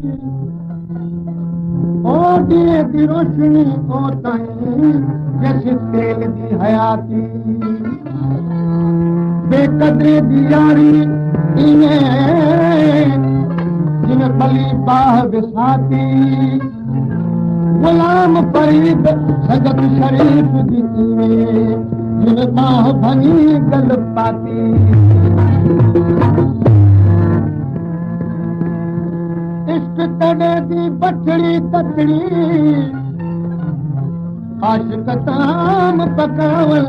ओ दिए दी रोशनी ओ ताईं जैसे तेल दी हयाती बेकदरे दी यारी इन्हें जिन खली बाह बिसाती गुलाम फरीद सजत शरीफ दी इन्हें जिन बाह भनी गल पाती इश्क तड़े दी बछड़ी तकड़ी आशिक ताम पकावल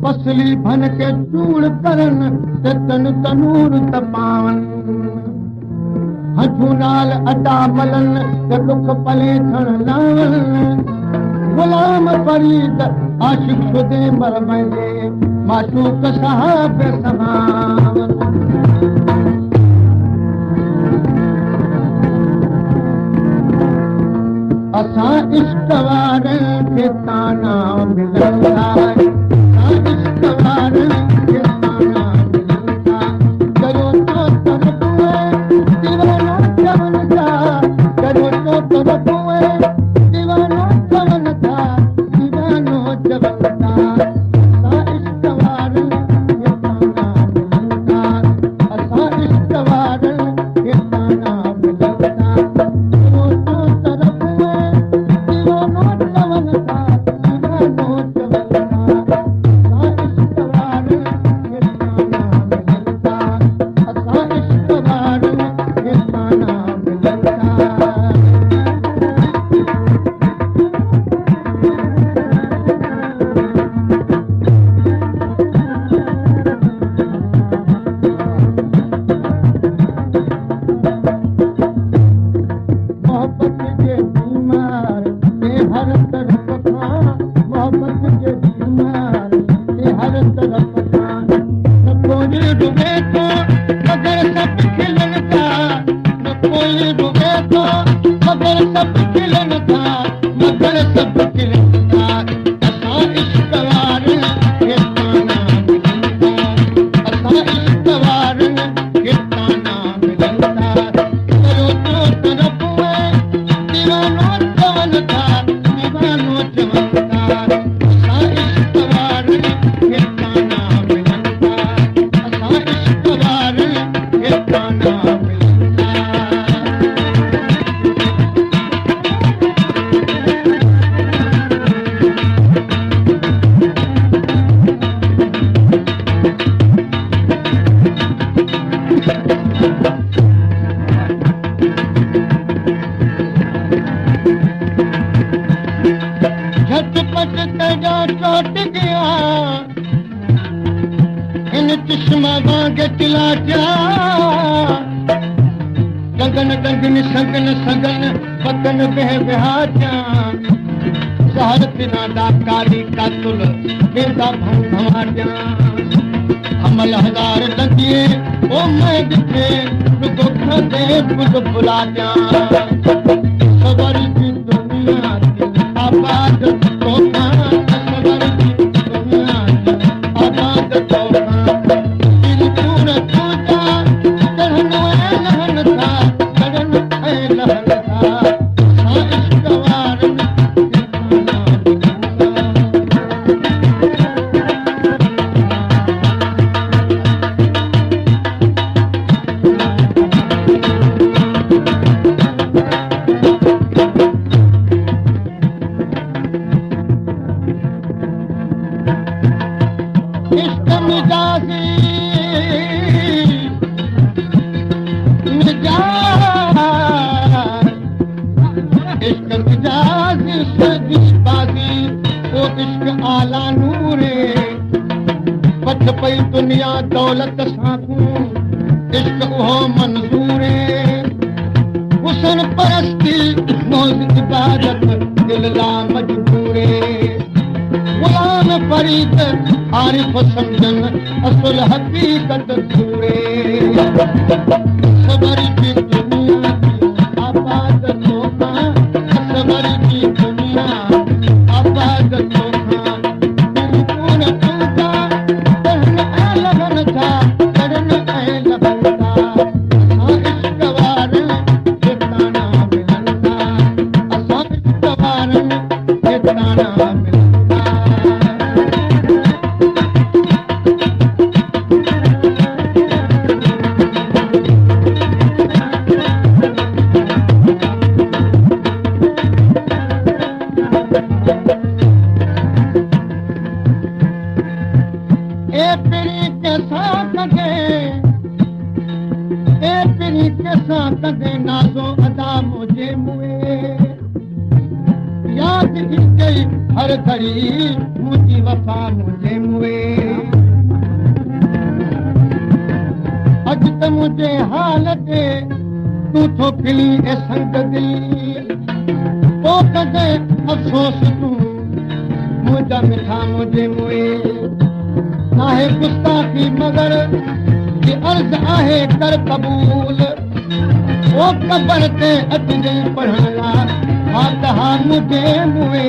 पसली भन के चूड़ करन ते तन तनूर तपावन हथू नाल अटा मलन ते दुख पले थण लावन गुलाम फरीद आशिक खुदे मर वञे माशूक साहब सहावन असां इश्क वारनि खे ताना मिलंदा असां इश्क वारनि खे ताना मिलंदा करो तो तरफ़ दीवाना चवनि था करो तो तरफ़ दीवानो चवनि था दीवानो चवनि था असां इश्क वारनि खे ताना मिलंदा असां इश्क वारनि खे ताना मिलंदा करो तो तरफ़ गगन सगन सगन पतन बह बहाजा सहर बिना दाकारी कातुल बेदा भंभाजा अमल हजार लगिए ओ मैं दिखे रुको खदे बुद बुला जा सबर की दुनिया की आबाद तो ना सबर की दुनिया की आबाद तो ना दिल पूरा टूटा चढ़न लहन था दुनिया दौलत साकू इश्क उहो मंजूरे हुसन परस्ती मौज इबादत दिल ला मजबूरे गुलाम फरीद आरिफ समझन असल हकीकत दूरे सबर की दुनिया की आबाद तोखा सबर की दुनिया आबाद तोखा लगन था करन लगन था इश्क वार सां कदे नाज़ो अदा मुझे मुए याद कई हर घड़ी मुझी वफा मुझे मुए अज त मुझे हाल ते तू थो पिली ए संग दिल ओ कदे अफ़सोस तू मुझा मिठा मुझे मुए नाहे गुस्ताखी मगर ये अर्ज आहे कर कबूल ओ कबर ते अचजे पढ़ण ला हा मुझे मुए